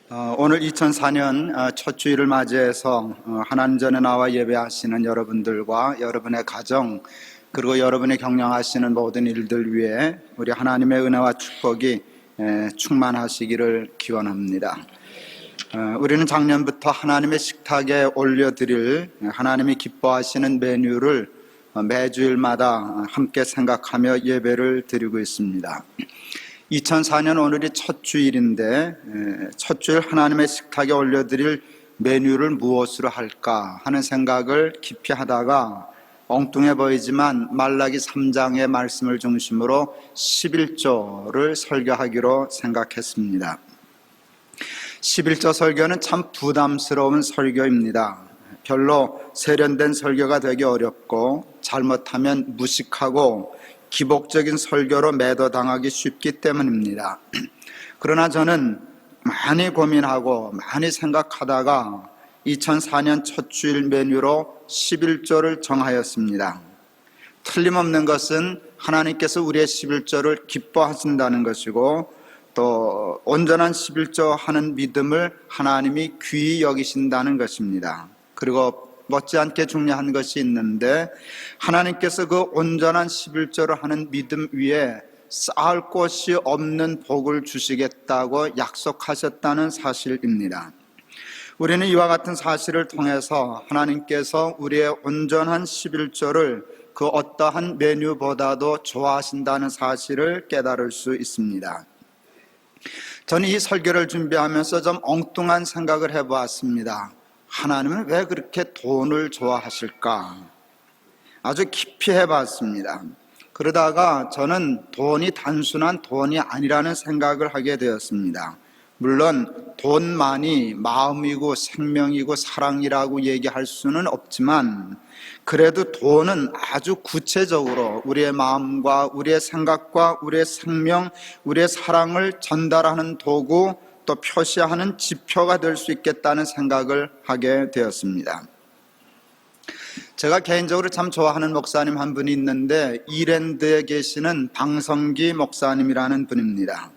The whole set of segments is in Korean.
오늘 2004년 첫 주일을 맞이해서 하나님 전에 나와 예배하시는 여러분들과 여러분의 가정 그리고 여러분이 경영하시는 모든 일들 위해 우리 하나님의 은혜와 축복이 충만하시기를 기원합니다. 우리는 작년부터 하나님의 식탁에 올려드릴 하나님이 기뻐하시는 메뉴를 매주일마다 함께 생각하며 예배를 드리고 있습니다. 2004년 오늘이 첫 주일인데 첫 주일 하나님의 식탁에 올려드릴 메뉴를 무엇으로 할까 하는 생각을 깊이 하다가 엉뚱해 보이지만 말라기 3장의 말씀을 중심으로 11조를 설교하기로 생각했습니다. 11조 설교는 참 부담스러운 설교입니다. 별로 세련된 설교가 되기 어렵고 잘못하면 무식하고 기복적인 설교로 매도당하기 쉽기 때문입니다. 그러나 저는 많이 고민하고 많이 생각하다가 2004년 첫 주일 메뉴로 11조를 정하였습니다. 틀림없는 것은 하나님께서 우리의 11조를 기뻐하신다는 것이고 또 온전한 11조 하는 믿음을 하나님이 귀히 여기신다는 것입니다. 그리고 못지않게 중요한 것이 있는데 하나님께서 그 온전한 11조를 하는 믿음 위에 쌓을 곳이 없는 복을 주시겠다고 약속하셨다는 사실입니다. 우리는 이와 같은 사실을 통해서 하나님께서 우리의 온전한 11조를 그 어떠한 메뉴보다도 좋아하신다는 사실을 깨달을 수 있습니다. 저는 이 설교를 준비하면서 좀 엉뚱한 생각을 해보았습니다. 하나님은 왜 그렇게 돈을 좋아하실까? 아주 깊이 해봤습니다. 그러다가 저는 돈이 단순한 돈이 아니라는 생각을 하게 되었습니다. 물론 돈만이 마음이고 생명이고 사랑이라고 얘기할 수는 없지만 그래도 돈은 아주 구체적으로 우리의 마음과 우리의 생각과 우리의 생명, 우리의 사랑을 전달하는 도구 또 표시하는 지표가 될 수 있겠다는 생각을 하게 되었습니다. 제가 개인적으로 참 좋아하는 목사님 한 분이 있는데 이랜드에 계시는 방성기 목사님이라는 분입니다.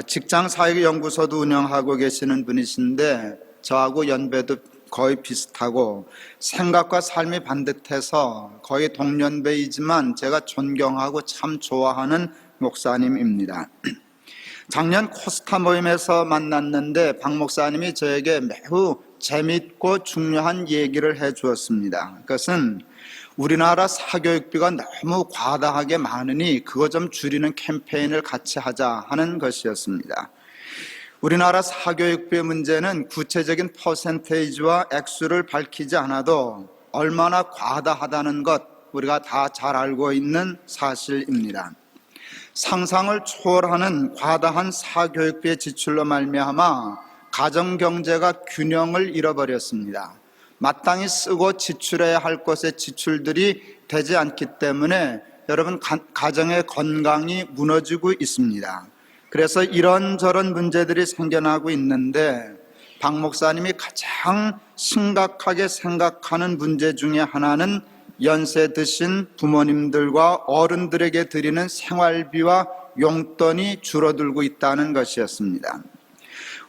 직장사회연구소도 운영하고 계시는 분이신데 저하고 연배도 거의 비슷하고 생각과 삶이 반듯해서 거의 동년배이지만 제가 존경하고 참 좋아하는 목사님입니다. 작년 코스타 모임에서 만났는데 박 목사님이 저에게 매우 재밌고 중요한 얘기를 해 주었습니다. 그것은 우리나라 사교육비가 너무 과다하게 많으니 그거 좀 줄이는 캠페인을 같이 하자 하는 것이었습니다. 우리나라 사교육비의 문제는 구체적인 퍼센테이지와 액수를 밝히지 않아도 얼마나 과다하다는 것 우리가 다 잘 알고 있는 사실입니다. 상상을 초월하는 과다한 사교육비의 지출로 말미암아 가정경제가 균형을 잃어버렸습니다. 마땅히 쓰고 지출해야 할 것의 지출들이 되지 않기 때문에 여러분 가정의 건강이 무너지고 있습니다. 그래서 이런저런 문제들이 생겨나고 있는데 박 목사님이 가장 심각하게 생각하는 문제 중에 하나는 연세 드신 부모님들과 어른들에게 드리는 생활비와 용돈이 줄어들고 있다는 것이었습니다.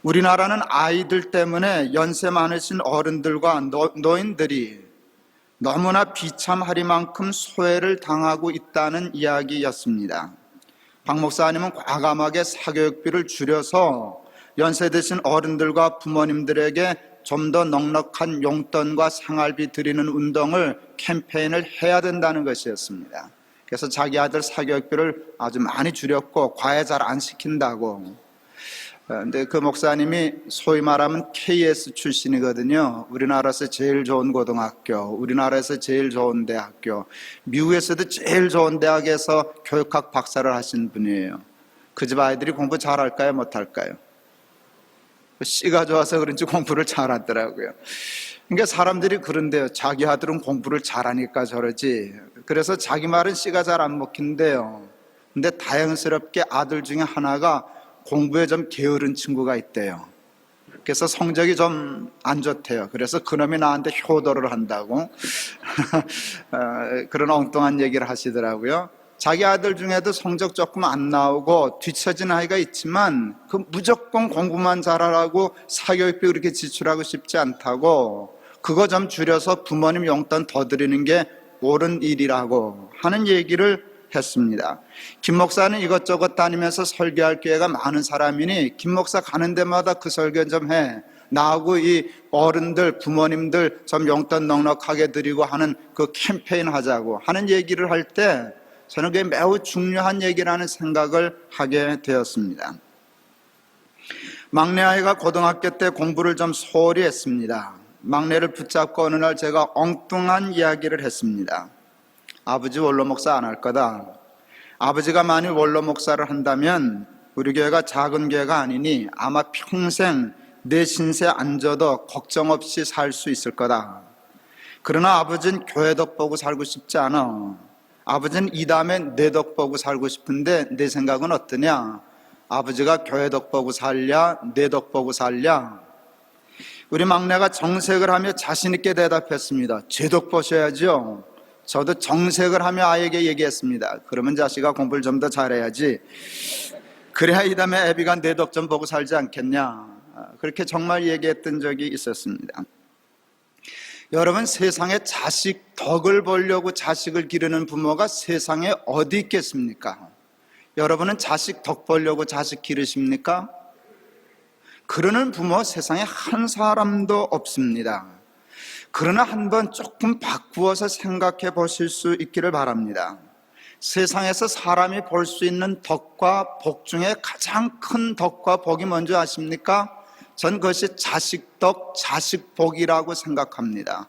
우리나라는 아이들 때문에 연세 많으신 어른들과 노인들이 너무나 비참할 만큼 소외를 당하고 있다는 이야기였습니다. 박 목사님은 과감하게 사교육비를 줄여서 연세 드신 어른들과 부모님들에게 좀 더 넉넉한 용돈과 생활비 드리는 운동을 캠페인을 해야 된다는 것이었습니다. 그래서 자기 아들 사교육비를 아주 많이 줄였고 과외 잘 안 시킨다고. 근데 그 목사님이 소위 말하면 KS 출신이거든요. 우리나라에서 제일 좋은 고등학교, 우리나라에서 제일 좋은 대학교, 미국에서도 제일 좋은 대학에서 교육학 박사를 하신 분이에요. 그 집 아이들이 공부 잘할까요? 못할까요? 씨가 좋아서 그런지 공부를 잘하더라고요. 그러니까 사람들이 그런데요. 자기 아들은 공부를 잘하니까 저러지. 그래서 자기 말은 씨가 잘 안 먹힌대요. 근데 다행스럽게 아들 중에 하나가 공부에 좀 게으른 친구가 있대요. 그래서 성적이 좀 안 좋대요. 그래서 그놈이 나한테 효도를 한다고 그런 엉뚱한 얘기를 하시더라고요. 자기 아들 중에도 성적 조금 안 나오고 뒤처진 아이가 있지만 그 무조건 공부만 잘하라고 사교육비 그렇게 지출하고 싶지 않다고, 그거 좀 줄여서 부모님 용돈 더 드리는 게 옳은 일이라고 하는 얘기를 했습니다. 김 목사는 이것저것 다니면서 설교할 기회가 많은 사람이니 김 목사 가는 데마다 그 설교 좀 해, 나하고 이 어른들 부모님들 좀 용돈 넉넉하게 드리고 하는 그 캠페인 하자고 하는 얘기를 할 때 저는 그게 매우 중요한 얘기라는 생각을 하게 되었습니다. 막내 아이가 고등학교 때 공부를 좀 소홀히 했습니다. 막내를 붙잡고 어느 날 제가 엉뚱한 이야기를 했습니다. 아버지 원로 목사 안 할 거다. 아버지가 만일 원로 목사를 한다면 우리 교회가 작은 교회가 아니니 아마 평생 내 신세 안 져도 걱정 없이 살 수 있을 거다. 그러나 아버지는 교회 덕 보고 살고 싶지 않아. 아버지는 이 다음에 내 덕 보고 살고 싶은데 내 생각은 어떠냐? 아버지가 교회 덕 보고 살랴? 내 덕 보고 살랴? 우리 막내가 정색을 하며 자신 있게 대답했습니다. 제 덕 보셔야죠. 저도 정색을 하며 아이에게 얘기했습니다. 그러면 자식아 공부를 좀 더 잘해야지. 그래야 이 다음에 애비가 내 덕 좀 보고 살지 않겠냐. 그렇게 정말 얘기했던 적이 있었습니다. 여러분, 세상에 자식 덕을 보려고 자식을 기르는 부모가 세상에 어디 있겠습니까? 여러분은 자식 덕 보려고 자식 기르십니까? 그러는 부모 세상에 한 사람도 없습니다. 그러나 한번 조금 바꾸어서 생각해 보실 수 있기를 바랍니다. 세상에서 사람이 볼 수 있는 덕과 복 중에 가장 큰 덕과 복이 뭔지 아십니까? 전 그것이 자식덕, 자식복이라고 생각합니다.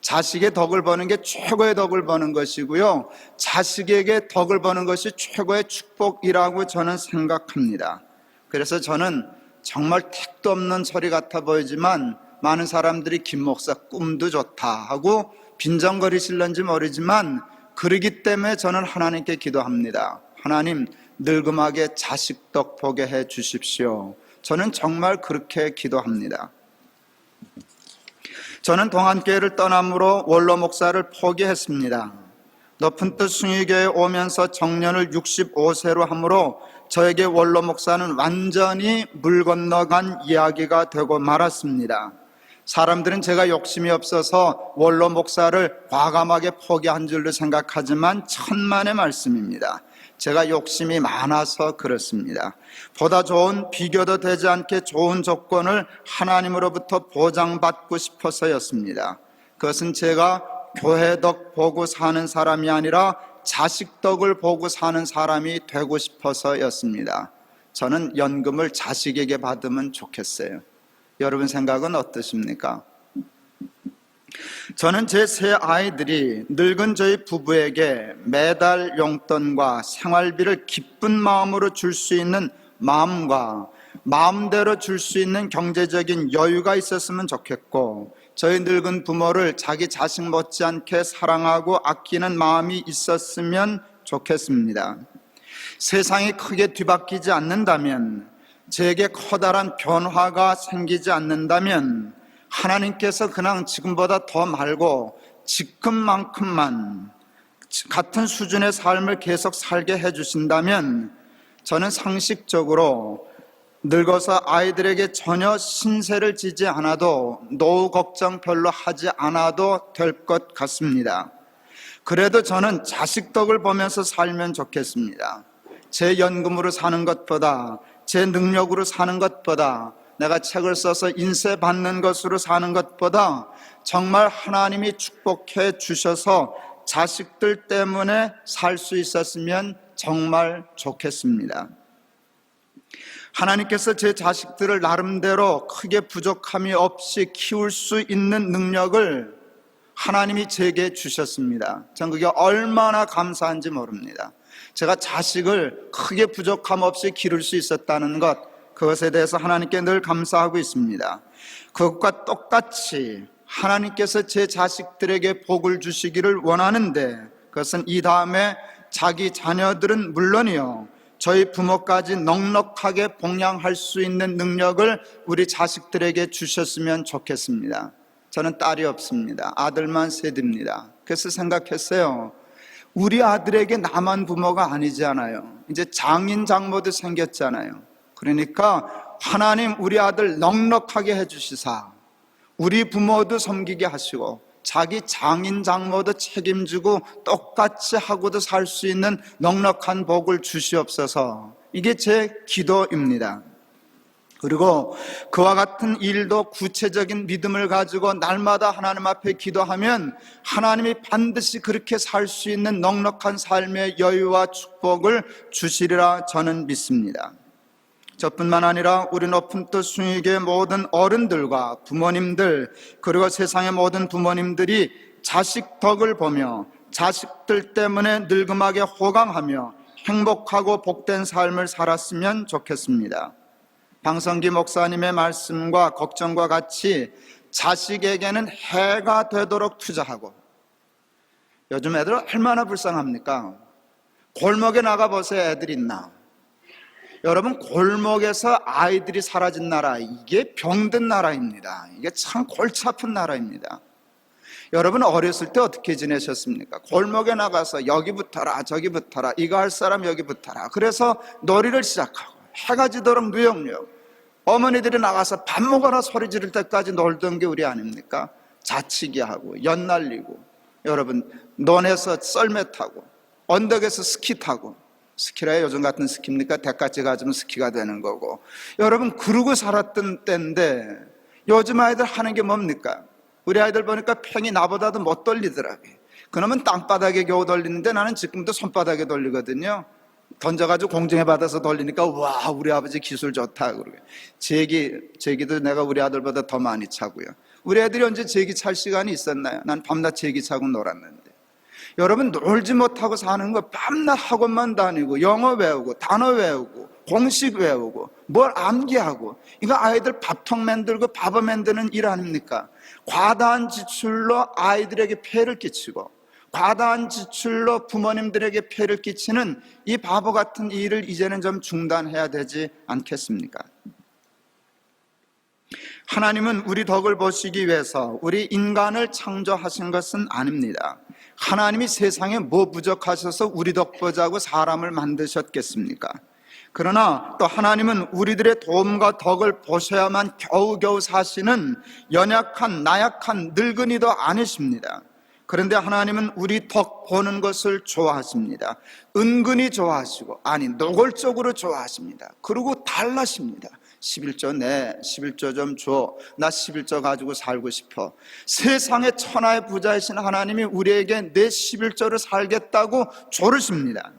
자식의 덕을 버는 게 최고의 덕을 버는 것이고요, 자식에게 덕을 버는 것이 최고의 축복이라고 저는 생각합니다. 그래서 저는 정말 택도 없는 소리 같아 보이지만 많은 사람들이 김 목사 꿈도 좋다 하고 빈정거리실런지 모르지만 그러기 때문에 저는 하나님께 기도합니다. 하나님, 늙음하게 자식덕 보게 해 주십시오. 저는 정말 그렇게 기도합니다. 저는 동안교회를 떠남으로 원로 목사를 포기했습니다. 높은 뜻 숭의교회에 오면서 정년을 65세로 함으로 저에게 원로 목사는 완전히 물 건너간 이야기가 되고 말았습니다. 사람들은 제가 욕심이 없어서 원로 목사를 과감하게 포기한 줄로 생각하지만 천만의 말씀입니다. 제가 욕심이 많아서 그렇습니다. 보다 좋은, 비교도 되지 않게 좋은 조건을 하나님으로부터 보장받고 싶어서였습니다. 그것은 제가 교회 덕 보고 사는 사람이 아니라 자식 덕을 보고 사는 사람이 되고 싶어서였습니다. 저는 연금을 자식에게 받으면 좋겠어요. 여러분 생각은 어떠십니까? 저는 제 세 아이들이 늙은 저희 부부에게 매달 용돈과 생활비를 기쁜 마음으로 줄 수 있는 마음과 마음대로 줄 수 있는 경제적인 여유가 있었으면 좋겠고, 저희 늙은 부모를 자기 자식 못지않게 사랑하고 아끼는 마음이 있었으면 좋겠습니다. 세상이 크게 뒤바뀌지 않는다면, 제게 커다란 변화가 생기지 않는다면 하나님께서 그냥 지금보다 더 말고 지금만큼만 같은 수준의 삶을 계속 살게 해주신다면 저는 상식적으로 늙어서 아이들에게 전혀 신세를 지지 않아도, 노후 걱정 별로 하지 않아도 될 것 같습니다. 그래도 저는 자식 덕을 보면서 살면 좋겠습니다. 제 연금으로 사는 것보다, 제 능력으로 사는 것보다, 내가 책을 써서 인쇄 받는 것으로 사는 것보다 정말 하나님이 축복해 주셔서 자식들 때문에 살 수 있었으면 정말 좋겠습니다. 하나님께서 제 자식들을 나름대로 크게 부족함이 없이 키울 수 있는 능력을 하나님이 제게 주셨습니다. 전 그게 얼마나 감사한지 모릅니다. 제가 자식을 크게 부족함 없이 기를 수 있었다는 것, 그것에 대해서 하나님께 늘 감사하고 있습니다. 그것과 똑같이 하나님께서 제 자식들에게 복을 주시기를 원하는데, 그것은 이 다음에 자기 자녀들은 물론이요, 저희 부모까지 넉넉하게 봉양할 수 있는 능력을 우리 자식들에게 주셨으면 좋겠습니다. 저는 딸이 없습니다. 아들만 셋입니다. 그래서 생각했어요. 우리 아들에게 나만 부모가 아니잖아요. 이제 장인 장모도 생겼잖아요. 그러니까 하나님 우리 아들 넉넉하게 해주시사 우리 부모도 섬기게 하시고 자기 장인 장모도 책임지고 똑같이 하고도 살 수 있는 넉넉한 복을 주시옵소서. 이게 제 기도입니다. 그리고 그와 같은 일도 구체적인 믿음을 가지고 날마다 하나님 앞에 기도하면 하나님이 반드시 그렇게 살 수 있는 넉넉한 삶의 여유와 축복을 주시리라 저는 믿습니다. 저뿐만 아니라 우리 높은 뜻 숭유교의 모든 어른들과 부모님들, 그리고 세상의 모든 부모님들이 자식 덕을 보며 자식들 때문에 늙음하게 호강하며 행복하고 복된 삶을 살았으면 좋겠습니다. 방성기 목사님의 말씀과 걱정과 같이 자식에게는 해가 되도록 투자하고, 요즘 애들 얼마나 불쌍합니까? 골목에 나가보세요. 애들 있나? 여러분, 골목에서 아이들이 사라진 나라, 이게 병든 나라입니다. 이게 참 골치 아픈 나라입니다. 여러분 어렸을 때 어떻게 지내셨습니까? 골목에 나가서 여기 붙어라 저기 붙어라, 이거 할 사람 여기 붙어라. 그래서 놀이를 시작하고 해가 지도록 누역누역 어머니들이 나가서 밥 먹어라 소리 지를 때까지 놀던 게 우리 아닙니까? 자치기 하고 연날리고, 여러분 논에서 썰매 타고 언덕에서 스키 타고, 스키라 요즘 같은 스키입니까? 대까지 가지면 스키가 되는 거고. 여러분 그러고 살았던 때인데 요즘 아이들 하는 게 뭡니까? 우리 아이들 보니까 팽이 나보다도 못 돌리더라고요. 그러면 땅바닥에 겨우 돌리는데 나는 지금도 손바닥에 돌리거든요. 던져가지고 공중에 받아서 돌리니까 와 우리 아버지 기술 좋다 그러고요. 제기도 내가 우리 아들보다 더 많이 차고요. 우리 애들이 언제 제기 찰 시간이 있었나요? 난 밤낮 제기 차고 놀았는데. 여러분 놀지 못하고 사는 거 밤낮 학원만 다니고 영어 외우고 단어 외우고 공식 외우고 뭘 암기하고, 이거 아이들 밥통 만들고 밥을 만드는 일 아닙니까? 과다한 지출로 아이들에게 폐를 끼치고 과다한 지출로 부모님들에게 폐를 끼치는 이 바보 같은 일을 이제는 좀 중단해야 되지 않겠습니까? 하나님은 우리 덕을 보시기 위해서 우리 인간을 창조하신 것은 아닙니다. 하나님이 세상에 뭐 부족하셔서 우리 덕 보자고 사람을 만드셨겠습니까? 그러나 또 하나님은 우리들의 도움과 덕을 보셔야만 겨우겨우 사시는 연약한 나약한 늙은이도 아니십니다. 그런데 하나님은 우리 덕 보는 것을 좋아하십니다. 은근히 좋아하시고, 아니 노골적으로 좋아하십니다. 그리고 달라십니다. 11조 내 11조 좀 줘. 나 11조 가지고 살고 싶어. 세상의 천하의 부자이신 하나님이 우리에게 내 11조를 살겠다고 조르십니다.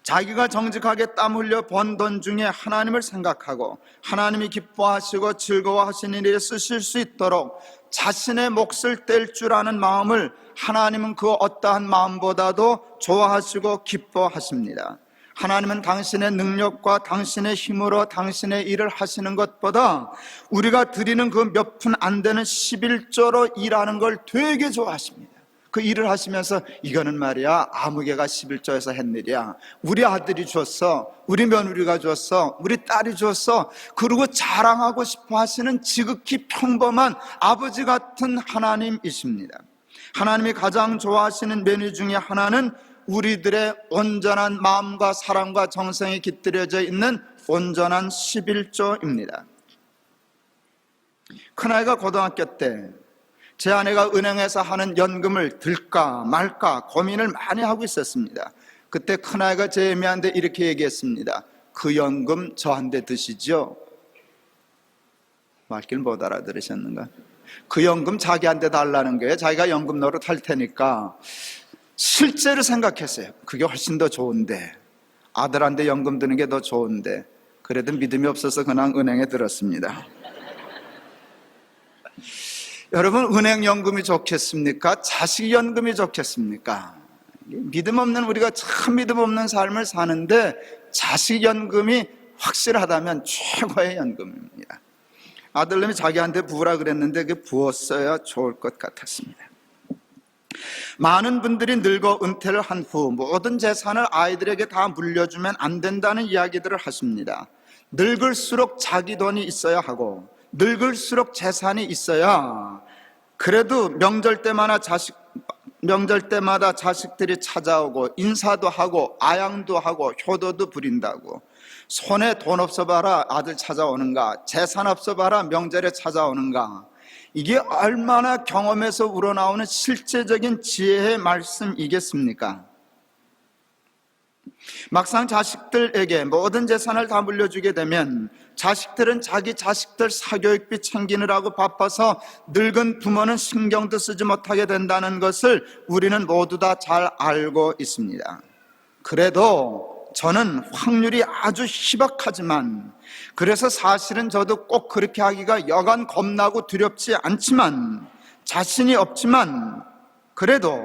자기가 정직하게 땀 흘려 번 돈 중에 하나님을 생각하고 하나님이 기뻐하시고 즐거워하시는 일에 쓰실 수 있도록 자신의 몫을 뗄 줄 아는 마음을 하나님은 그 어떠한 마음보다도 좋아하시고 기뻐하십니다. 하나님은 당신의 능력과 당신의 힘으로 당신의 일을 하시는 것보다 우리가 드리는 그 몇 푼 안 되는 11조로 일하는 걸 되게 좋아하십니다. 그 일을 하시면서 이거는 말이야 아무개가 11조에서 한 일이야, 우리 아들이 줬어, 우리 며느리가 줬어, 우리 딸이 줬어, 그러고 자랑하고 싶어 하시는 지극히 평범한 아버지 같은 하나님이십니다. 하나님이 가장 좋아하시는 메뉴 중에 하나는 우리들의 온전한 마음과 사랑과 정성이 깃들여져 있는 온전한 11조입니다. 큰아이가 고등학교 때 제 아내가 은행에서 하는 연금을 들까 말까 고민을 많이 하고 있었습니다. 그때 큰아이가 제 애미한테 이렇게 얘기했습니다. 그 연금 저한테 드시죠? 말길 못 알아들으셨는가? 그 연금 자기한테 달라는 거예요. 자기가 연금 노릇할 테니까. 실제로 생각했어요. 그게 훨씬 더 좋은데, 아들한테 연금 드는 게 더 좋은데, 그래도 믿음이 없어서 그냥 은행에 들었습니다. 여러분 은행연금이 좋겠습니까? 자식연금이 좋겠습니까? 믿음 없는 우리가 참 믿음 없는 삶을 사는데 자식연금이 확실하다면 최고의 연금입니다. 아들님이 자기한테 부으라 그랬는데 그 부었어야 좋을 것 같았습니다. 많은 분들이 늙어 은퇴를 한 후 모든 재산을 아이들에게 다 물려주면 안 된다는 이야기들을 하십니다. 늙을수록 자기 돈이 있어야 하고 늙을수록 재산이 있어야 그래도 명절 때마다 자식 명절 때마다 자식들이 찾아오고 인사도 하고 아양도 하고 효도도 부린다고. 손에 돈 없어 봐라 아들 찾아오는가, 재산 없어 봐라 명절에 찾아오는가. 이게 얼마나 경험에서 우러나오는 실제적인 지혜의 말씀이겠습니까? 막상 자식들에게 모든 재산을 다 물려주게 되면 자식들은 자기 자식들 사교육비 챙기느라고 바빠서 늙은 부모는 신경도 쓰지 못하게 된다는 것을 우리는 모두 다 잘 알고 있습니다. 그래도 저는 확률이 아주 희박하지만, 그래서 사실은 저도 꼭 그렇게 하기가 여간 겁나고 두렵지 않지만, 자신이 없지만, 그래도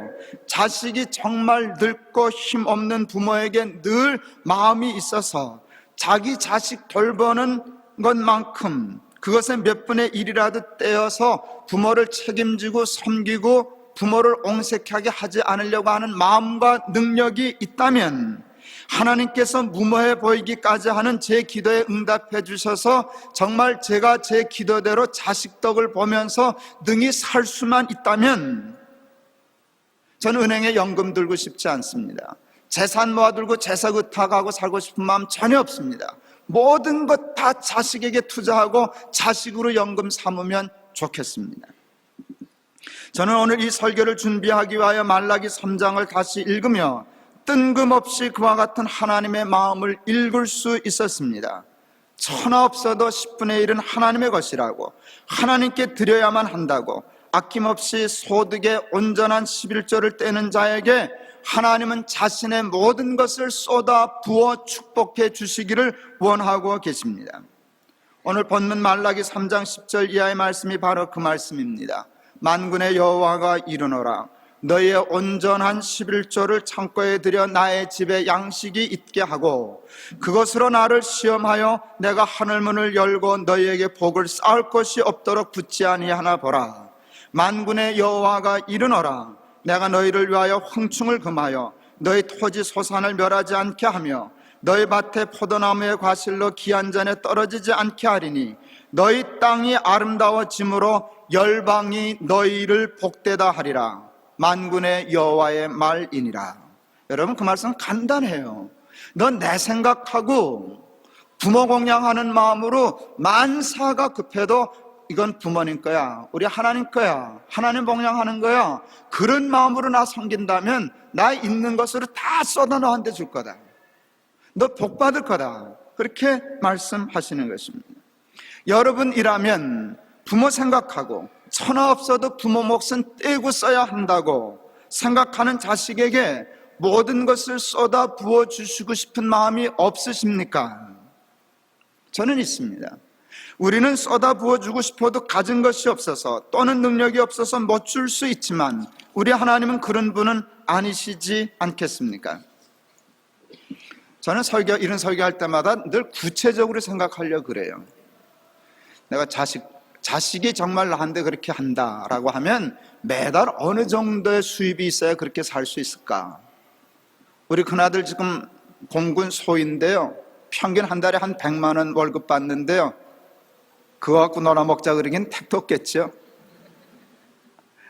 자식이 정말 늙고 힘없는 부모에게 늘 마음이 있어서 자기 자식 돌보는 것만큼 그것의 몇 분의 1이라도 떼어서 부모를 책임지고 섬기고 부모를 옹색하게 하지 않으려고 하는 마음과 능력이 있다면, 하나님께서 무모해 보이기까지 하는 제 기도에 응답해 주셔서 정말 제가 제 기도대로 자식 덕을 보면서 능히 살 수만 있다면, 저는 은행에 연금 들고 싶지 않습니다. 재산 모아들고 재사구탁하고 살고 싶은 마음 전혀 없습니다. 모든 것 다 자식에게 투자하고 자식으로 연금 삼으면 좋겠습니다. 저는 오늘 이 설교를 준비하기 위하여 말라기 3장을 다시 읽으며 뜬금없이 그와 같은 하나님의 마음을 읽을 수 있었습니다. 천하 없어도 10분의 1은 하나님의 것이라고, 하나님께 드려야만 한다고, 아낌없이 소득의 온전한 11조를 떼는 자에게 하나님은 자신의 모든 것을 쏟아 부어 축복해 주시기를 원하고 계십니다. 오늘 본문 말라기 3장 10절 이하의 말씀이 바로 그 말씀입니다. 만군의 여호와가 이르노라, 너희의 온전한 11조를 창고에 들여 나의 집에 양식이 있게 하고 그것으로 나를 시험하여 내가 하늘문을 열고 너희에게 복을 쌓을 것이 없도록 붙지 아니하나 보라. 만군의 여호와가 이르노라, 내가 너희를 위하여 황충을 금하여 너희 토지 소산을 멸하지 않게 하며 너희 밭에 포도나무의 과실로 기한 전에 떨어지지 않게 하리니 너희 땅이 아름다워짐으로 열방이 너희를 복되다 하리라. 만군의 여호와의 말이니라. 여러분, 그 말씀 간단해요. 넌 내 생각하고 부모 공양하는 마음으로 만사가 급해도 이건 부모님 거야, 우리 하나님 거야, 하나님 공양하는 거야, 그런 마음으로 나 섬긴다면 나 있는 것으로 다 쏟아 너한테 줄 거다. 너 복 받을 거다. 그렇게 말씀하시는 것입니다. 여러분이라면 부모 생각하고 천하 없어도 부모 몫은 떼고 써야 한다고 생각하는 자식에게 모든 것을 쏟아 부어주시고 싶은 마음이 없으십니까? 저는 있습니다. 우리는 쏟아 부어주고 싶어도 가진 것이 없어서 또는 능력이 없어서 못 줄 수 있지만 우리 하나님은 그런 분은 아니시지 않겠습니까? 저는 이런 설교할 때마다 늘 구체적으로 생각하려고 그래요. 내가 자식이 정말 나한테 그렇게 한다라고 하면 매달 어느 정도의 수입이 있어야 그렇게 살 수 있을까? 우리 큰아들 지금 공군 소인데요, 평균 한 달에 한 100만 원 월급 받는데요, 그거 갖고 놀아먹자 그러긴 택도 없겠죠.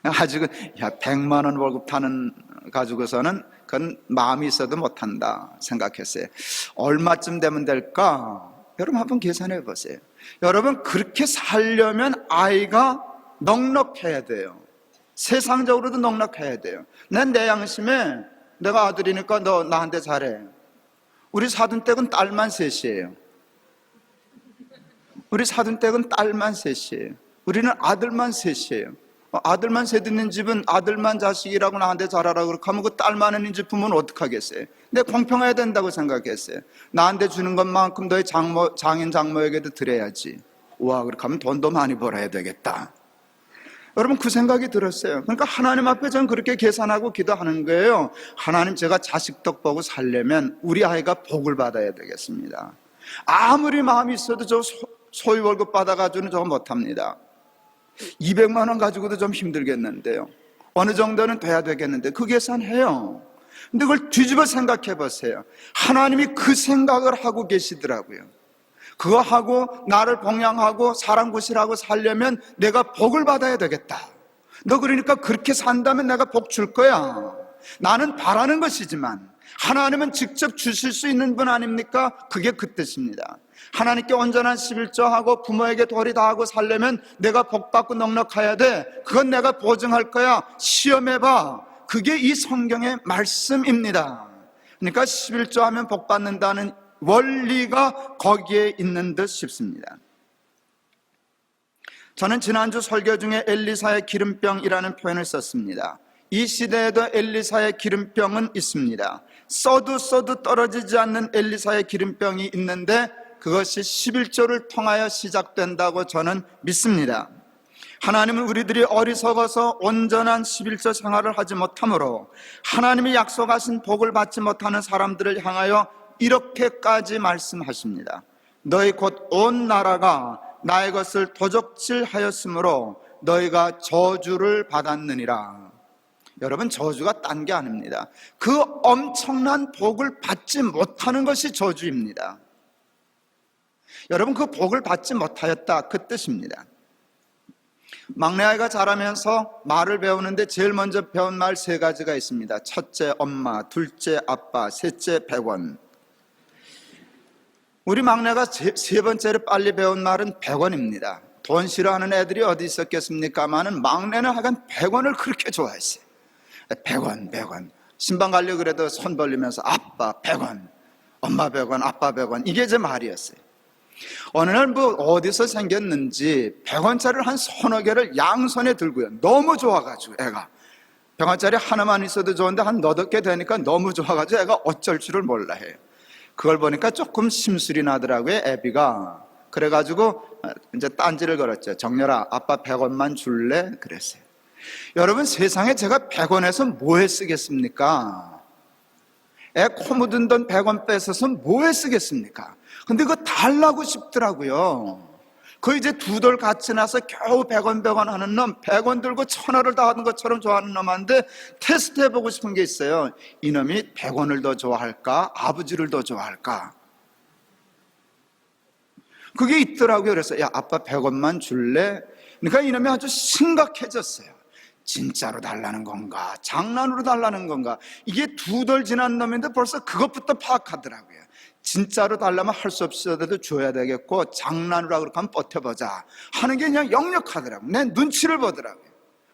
아직은 100만 원 월급 타는 가지고서는 그건 마음이 있어도 못한다 생각했어요. 얼마쯤 되면 될까? 여러분 한번 계산해 보세요. 여러분, 그렇게 살려면 아이가 넉넉해야 돼요. 세상적으로도 넉넉해야 돼요. 난 내 양심에 내가 아들이니까 너 나한테 잘해. 우리 사돈댁은 딸만 셋이에요. 우리 사돈댁은 딸만 셋이에요. 우리는 아들만 셋이에요. 아들만 셋 있는 집은 아들만 자식이라고 나한테 잘하라고 그렇게 하면 그 딸만 있는 집 부모는 어떡하겠어요? 내가 공평해야 된다고 생각했어요. 나한테 주는 것만큼 너희 장인 장모에게도 드려야지. 와, 그렇게 하면 돈도 많이 벌어야 되겠다. 여러분, 그 생각이 들었어요. 그러니까 하나님 앞에 저는 그렇게 계산하고 기도하는 거예요. 하나님, 제가 자식 덕 보고 살려면 우리 아이가 복을 받아야 되겠습니다. 아무리 마음이 있어도 저 소위 월급 받아가지고는 저거 못합니다. 200만 원 가지고도 좀 힘들겠는데요, 어느 정도는 돼야 되겠는데 그 계산해요. 근데 그걸 뒤집어 생각해 보세요. 하나님이 그 생각을 하고 계시더라고요. 그거 하고 나를 봉양하고 사람 구실하고 살려면 내가 복을 받아야 되겠다. 너 그러니까 그렇게 산다면 내가 복 줄 거야. 나는 바라는 것이지만 하나님은 직접 주실 수 있는 분 아닙니까? 그게 그 뜻입니다. 하나님께 온전한 11조하고 부모에게 도리 다하고 살려면 내가 복받고 넉넉해야 돼. 그건 내가 보증할 거야. 시험해봐. 그게 이 성경의 말씀입니다. 그러니까 11조 하면 복받는다는 원리가 거기에 있는 듯 싶습니다. 저는 지난주 설교 중에 엘리사의 기름병이라는 표현을 썼습니다. 이 시대에도 엘리사의 기름병은 있습니다. 써도 떨어지지 않는 엘리사의 기름병이 있는데 그것이 11조를 통하여 시작된다고 저는 믿습니다. 하나님은 우리들이 어리석어서 온전한 11조 생활을 하지 못하므로 하나님이 약속하신 복을 받지 못하는 사람들을 향하여 이렇게까지 말씀하십니다. 너희 곧 온 나라가 나의 것을 도적질하였으므로 너희가 저주를 받았느니라. 여러분, 저주가 딴 게 아닙니다. 그 엄청난 복을 받지 못하는 것이 저주입니다. 여러분, 그 복을 받지 못하였다, 그 뜻입니다. 막내 아이가 자라면서 말을 배우는데 제일 먼저 배운 말 3가지가 있습니다. 첫째 엄마, 둘째 아빠, 셋째 100원. 우리 막내가 세 번째로 빨리 배운 말은 100원입니다. 돈 싫어하는 애들이 어디 있었겠습니까마는 막내는 하여간 100원을 그렇게 좋아했어요. 100원. 신방 가려고 그래도 손 벌리면서 아빠 100원, 엄마 100원, 아빠 100원. 이게 제 말이었어요. 어느 날 어디서 생겼는지 100원짜리를 한 서너 개를 양손에 들고요. 너무 좋아가지고 애가 100원짜리 하나만 있어도 좋은데 한 너댓 개 되니까 너무 좋아가지고 애가 어쩔 줄을 몰라 해요. 그걸 보니까 조금 심술이 나더라고요, 애비가. 그래가지고 이제 딴지를 걸었죠. 정렬아, 아빠 100원만 줄래? 그랬어요. 여러분, 세상에 제가 100원에서 뭐에 쓰겠습니까? 애 코 묻은 돈 100원 뺏어서 뭐에 쓰겠습니까? 근데 그거 달라고 싶더라고요. 그 이제 2돌 같이 나서 겨우 100원 하는 놈, 100원 들고 1000원을 다 하는 것처럼 좋아하는 놈한테 테스트 해보고 싶은 게 있어요. 이놈이 100원을 더 좋아할까? 아버지를 더 좋아할까? 그게 있더라고요. 그래서 야, 아빠 100원만 줄래? 그러니까 이놈이 아주 심각해졌어요. 진짜로 달라는 건가? 장난으로 달라는 건가? 이게 2돌 지난 놈인데 벌써 그것부터 파악하더라고요. 진짜로 달라면 할 수 없어도 줘야 되겠고, 장난으로 그렇게 하면 버텨보자 하는 게 그냥 역력하더라고요. 내 눈치를 보더라고요.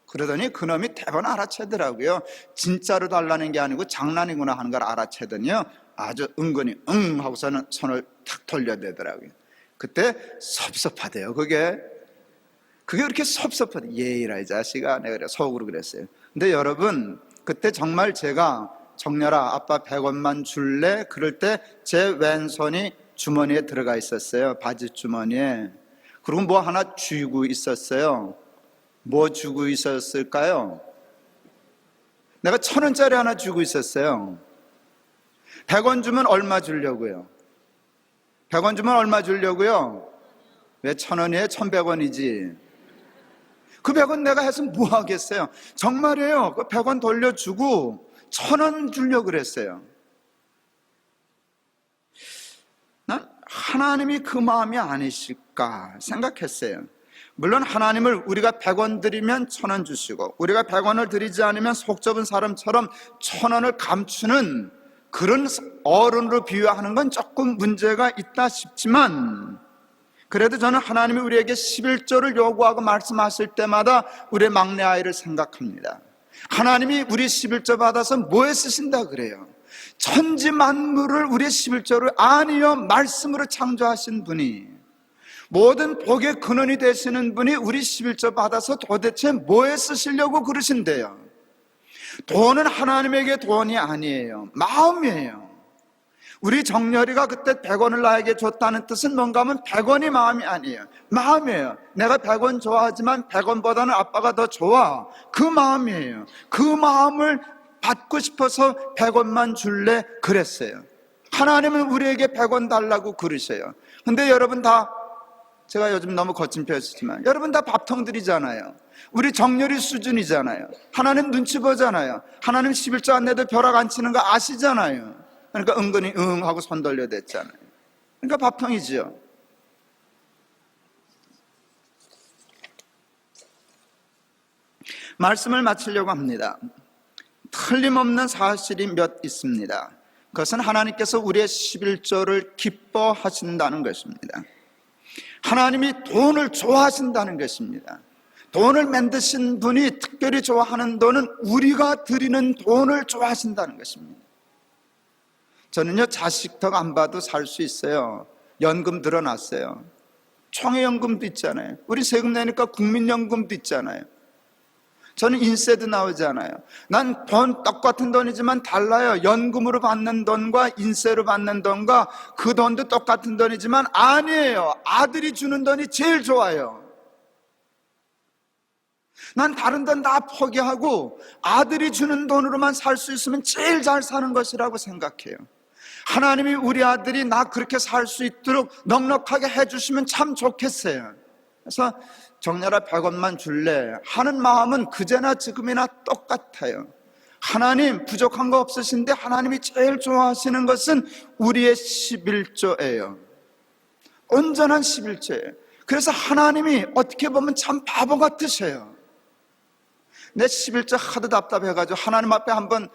그러더니 그놈이 대번 알아채더라고요. 진짜로 달라는 게 아니고 장난이구나 하는 걸 알아채더니요, 아주 은근히 응 하고서는 손을 탁 돌려대더라고요. 그때 섭섭하대요. 그게 그렇게 섭섭하대. 예이라 이 자식아, 내가 그래 속으로 그랬어요. 근데 여러분, 그때 정말 제가 정렬아, 아빠 100원만 줄래? 그럴 때 제 왼손이 주머니에 들어가 있었어요. 바지 주머니에. 그리고 뭐 하나 쥐고 있었어요. 뭐 주고 있었을까요? 내가 1000원짜리 하나 주고 있었어요. 100원 주면 얼마 주려고요? 100원 주면 얼마 주려고요? 왜 1000원이에요? 1100원이지. 그 100원 내가 했으면 뭐 하겠어요? 정말이에요. 그 100원 돌려주고 1000원 주려고 그랬어요. 난 하나님이 그 마음이 아니실까 생각했어요. 물론 하나님을 우리가 100원 드리면 1000원 주시고, 우리가 100원을 드리지 않으면 속 좁은 사람처럼 1000원을 감추는 그런 어른으로 비유하는 건 조금 문제가 있다 싶지만, 그래도 저는 하나님이 우리에게 11조를 요구하고 말씀하실 때마다 우리의 막내 아이를 생각합니다. 하나님이 우리 11조 받아서 뭐에 쓰신다 그래요? 천지 만물을 우리의 11조를 아니요 말씀으로 창조하신 분이, 모든 복의 근원이 되시는 분이 우리 11조 받아서 도대체 뭐에 쓰시려고 그러신대요? 돈은 하나님에게 돈이 아니에요. 마음이에요. 우리 정렬이가 그때 100원을 나에게 줬다는 뜻은 뭔가 하면 100원이 마음이 아니에요. 마음이에요. 내가 100원 좋아하지만 100원보다는 아빠가 더 좋아. 그 마음이에요. 그 마음을 받고 싶어서 100원만 줄래? 그랬어요. 하나님은 우리에게 100원 달라고 그러셔요. 근데 여러분 다, 제가 요즘 너무 거친 표현이지만 여러분 다 밥통들이잖아요. 우리 정렬이 수준이잖아요. 하나님 눈치 보잖아요. 하나님 11조 안 내도 벼락 안 치는 거 아시잖아요. 그러니까 은근히 응 하고 손 돌려댔잖아요. 그러니까 밥통이지요. 말씀을 마치려고 합니다. 틀림없는 사실이 몇 있습니다. 그것은 하나님께서 우리의 11조를 기뻐하신다는 것입니다. 하나님이 돈을 좋아하신다는 것입니다. 돈을 만드신 분이 특별히 좋아하는 돈은 우리가 드리는 돈을 좋아하신다는 것입니다. 저는요, 자식 덕 안 봐도 살 수 있어요. 연금 들어놨어요. 총회연금도 있잖아요. 우리 세금 내니까 국민연금도 있잖아요. 저는 인세도 나오잖아요. 난 돈 똑같은 돈이지만 달라요. 연금으로 받는 돈과 인세로 받는 돈과 그 돈도 똑같은 돈이지만 아니에요. 아들이 주는 돈이 제일 좋아요. 난 다른 돈 다 포기하고 아들이 주는 돈으로만 살 수 있으면 제일 잘 사는 것이라고 생각해요. 하나님이 우리 아들이 나 그렇게 살 수 있도록 넉넉하게 해주시면 참 좋겠어요. 그래서 정렬아 100원만 줄래 하는 마음은 그제나 지금이나 똑같아요. 하나님 부족한 거 없으신데 하나님이 제일 좋아하시는 것은 우리의 11조예요. 온전한 11조예요. 그래서 하나님이 어떻게 보면 참 바보 같으셔요. 내 11조 하도 답답해가지고 하나님 앞에 한번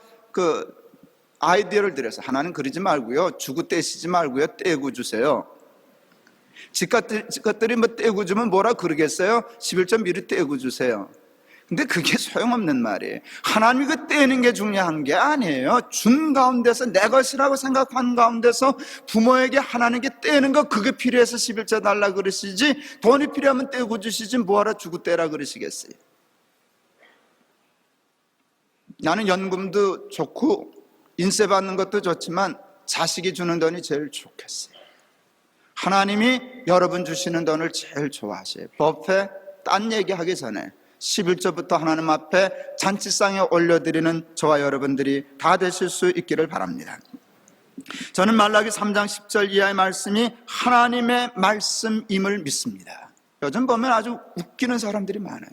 아이디어를 드려서, 하나님 그러지 말고요, 주고 떼시지 말고요, 떼고 주세요. 지것들이 뭐 떼고 주면 뭐라 그러겠어요? 11조 미리 떼고 주세요. 근데 그게 소용없는 말이에요. 하나님이 그 떼는 게 중요한 게 아니에요. 준 가운데서 내 것이라고 생각한 가운데서 부모에게 하나님께 떼는 거, 그게 필요해서 11조 달라 그러시지, 돈이 필요하면 떼고 주시지 뭐하러 주고 떼라 그러시겠어요? 나는 연금도 좋고 인세 받는 것도 좋지만 자식이 주는 돈이 제일 좋겠어요. 하나님이 여러분 주시는 돈을 제일 좋아하세요. 법회 딴 얘기하기 전에 11조부터 하나님 앞에 잔치상에 올려드리는 저와 여러분들이 다 되실 수 있기를 바랍니다. 저는 말라기 3장 10절 이하의 말씀이 하나님의 말씀임을 믿습니다. 요즘 보면 아주 웃기는 사람들이 많아요.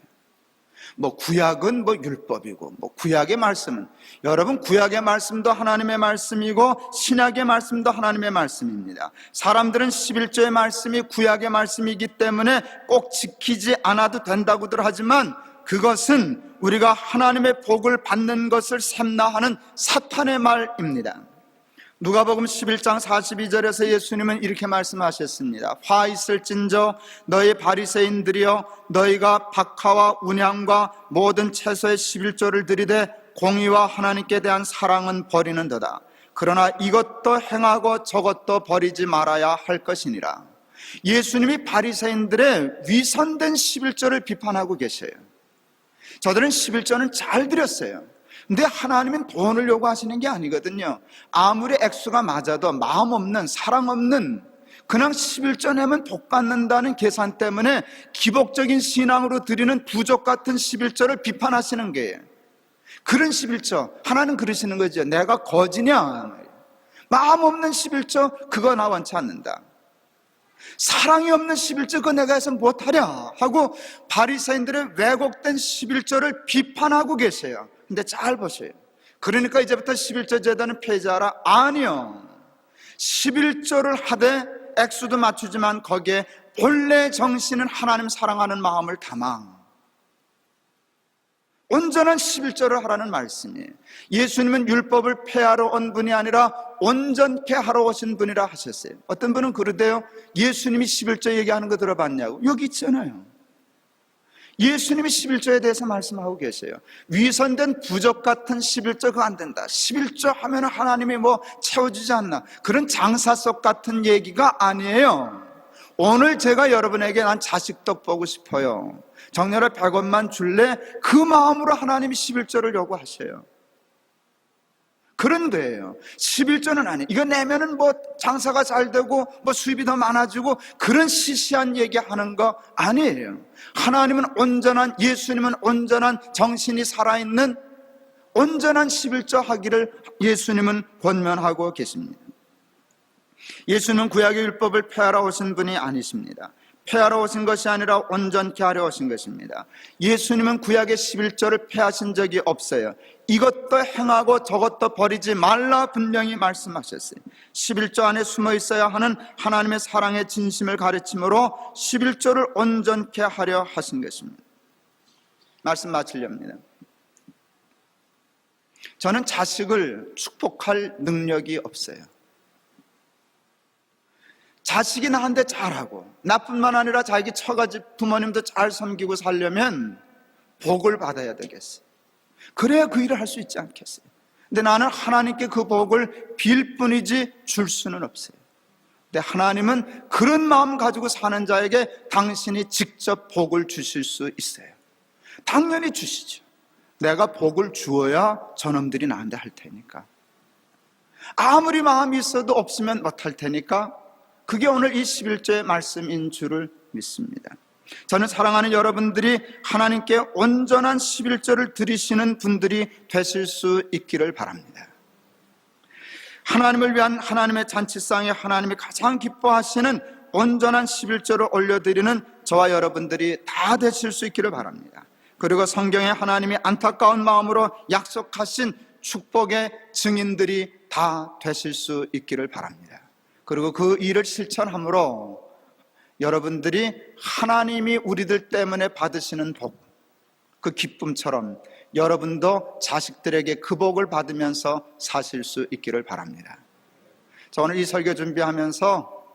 구약은 율법이고, 구약의 말씀은, 여러분 구약의 말씀도 하나님의 말씀이고 신약의 말씀도 하나님의 말씀입니다. 사람들은 11조의 말씀이 구약의 말씀이기 때문에 꼭 지키지 않아도 된다고들 하지만 그것은 우리가 하나님의 복을 받는 것을 샘나하는 사탄의 말입니다. 누가복음 11장 42절에서 예수님은 이렇게 말씀하셨습니다. 화 있을진저 너희 바리새인들이여, 너희가 박하와 운향과 모든 채소의 11조를 드리되 공의와 하나님께 대한 사랑은 버리는도다. 그러나 이것도 행하고 저것도 버리지 말아야 할 것이니라. 예수님이 바리새인들의 위선된 11조를 비판하고 계셔요. 저들은 11조는 잘 드렸어요. 근데 하나님은 돈을 요구하시는 게 아니거든요. 아무리 액수가 맞아도 마음 없는, 사랑 없는, 그냥 11조 내면 복 받는다는 계산 때문에 기복적인 신앙으로 드리는 부족 같은 11조를 비판하시는 거예요. 그런 11조, 하나는 그러시는 거죠. 내가 거지냐? 마음 없는 11조, 그거 나 원치 않는다. 사랑이 없는 11조, 그거 내가 해서 못하랴 하고 바리새인들의 왜곡된 11조를 비판하고 계세요. 근데 잘 보세요. 그러니까 이제부터 11조 제도는 폐지하라? 아니요. 11조를 하되 액수도 맞추지만 거기에 본래 정신은 하나님 사랑하는 마음을 담아 온전한 11조를 하라는 말씀이에요. 예수님은 율법을 폐하러 온 분이 아니라 온전케 하러 오신 분이라 하셨어요. 어떤 분은 그러대요. 예수님이 11조 얘기하는 거 들어봤냐고. 여기 있잖아요. 예수님이 11조에 대해서 말씀하고 계세요. 위선된 부적 같은 11조 그거 안 된다. 11조 하면 하나님이 채워주지 않나. 그런 장사석 같은 얘기가 아니에요. 오늘 제가 여러분에게 난 자식 덕 보고 싶어요. 정렬아 100원만 줄래? 그 마음으로 하나님이 11조를 요구하셔요. 그런 거예요. 11조는 아니에요. 이거 내면은 장사가 잘 되고 수입이 더 많아지고 그런 시시한 얘기하는 거 아니에요. 하나님은 온전한, 예수님은 온전한 정신이 살아있는 온전한 11조 하기를 예수님은 권면하고 계십니다. 예수는 구약의 율법을 폐하러 오신 분이 아니십니다. 폐하러 오신 것이 아니라 온전케 하려 오신 것입니다. 예수님은 구약의 11조를 폐하신 적이 없어요. 이것도 행하고 저것도 버리지 말라 분명히 말씀하셨어요. 11조 안에 숨어 있어야 하는 하나님의 사랑의 진심을 가르침으로 11조를 온전케 하려 하신 것입니다. 말씀 마치렵니다. 저는 자식을 축복할 능력이 없어요. 자식이 나한테 잘하고 나뿐만 아니라 자기 처가집 부모님도 잘 섬기고 살려면 복을 받아야 되겠어요. 그래야 그 일을 할 수 있지 않겠어요? 근데 나는 하나님께 그 복을 빌 뿐이지 줄 수는 없어요. 근데 하나님은 그런 마음 가지고 사는 자에게 당신이 직접 복을 주실 수 있어요. 당연히 주시죠. 내가 복을 주어야 저놈들이 나한테 할 테니까. 아무리 마음이 있어도 없으면 못할 테니까. 그게 오늘 이 11조의 말씀인 줄을 믿습니다. 저는 사랑하는 여러분들이 하나님께 온전한 11조를 드리시는 분들이 되실 수 있기를 바랍니다. 하나님을 위한 하나님의 잔치상에 하나님이 가장 기뻐하시는 온전한 11조를 올려드리는 저와 여러분들이 다 되실 수 있기를 바랍니다. 그리고 성경에 하나님이 안타까운 마음으로 약속하신 축복의 증인들이 다 되실 수 있기를 바랍니다. 그리고 그 일을 실천함으로 여러분들이 하나님이 우리들 때문에 받으시는 복, 그 기쁨처럼 여러분도 자식들에게 그 복을 받으면서 사실 수 있기를 바랍니다. 저 오늘 이 설교 준비하면서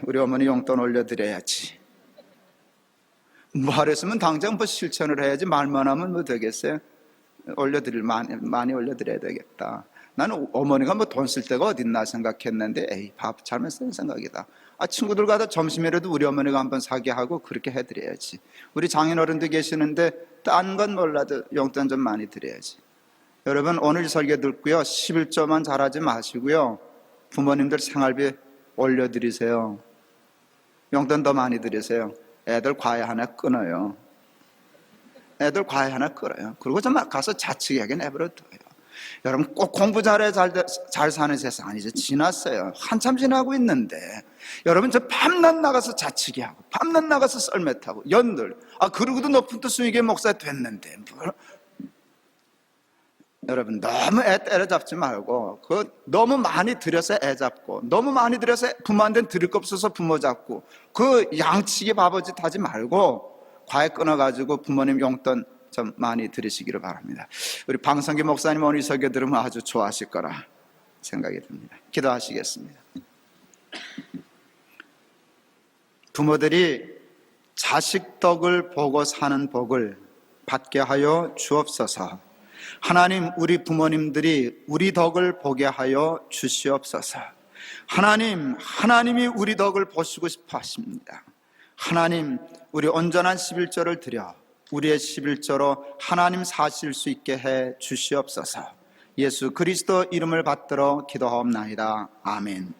우리 어머니 용돈 올려드려야지, 말했으면 당장 실천을 해야지, 말만 하면 뭐 되겠어요? 많이 올려드려야 되겠다. 나는 어머니가 돈 쓸 데가 어딨나 생각했는데 밥 잘못 쓰는 생각이다. 친구들과 다 점심이라도 우리 어머니가 한번 사게 하고 그렇게 해드려야지. 우리 장인어른도 계시는데 딴 건 몰라도 용돈 좀 많이 드려야지. 여러분, 오늘 설교 듣고요, 11조만 잘하지 마시고요, 부모님들 생활비 올려드리세요. 용돈 더 많이 드리세요. 애들 과외 하나 끊어요. 애들 과외 하나 끊어요. 그리고 좀 가서 자취하게 내버려둬요. 여러분, 꼭 공부 잘해 잘 사는 세상 이제 지났어요. 한참 지나고 있는데, 여러분, 저 밤낮 나가서 자치기 하고 밤낮 나가서 썰매 타고 연들, 그러고도 높은 또 수익의 목사 됐는데 여러분, 너무 애 때려잡지 말고, 너무 많이 들여서 애 잡고, 너무 많이 들여서 부모한테는 드릴 거 없어서 부모 잡고, 그 양치기 바보짓 하지 말고 과외 끊어가지고 부모님 용돈 좀 많이 들으시기를 바랍니다. 우리 방성기 목사님 오늘 이 설교 들으면 아주 좋아하실 거라 생각이 듭니다. 기도하시겠습니다. 부모들이 자식 덕을 보고 사는 복을 받게 하여 주옵소서. 하나님, 우리 부모님들이 우리 덕을 보게 하여 주시옵소서. 하나님이 우리 덕을 보시고 싶어 하십니다. 하나님, 우리 온전한 11조를 드려 우리의 11조로 하나님 사실 수 있게 해 주시옵소서. 예수 그리스도 이름을 받들어 기도하옵나이다. 아멘.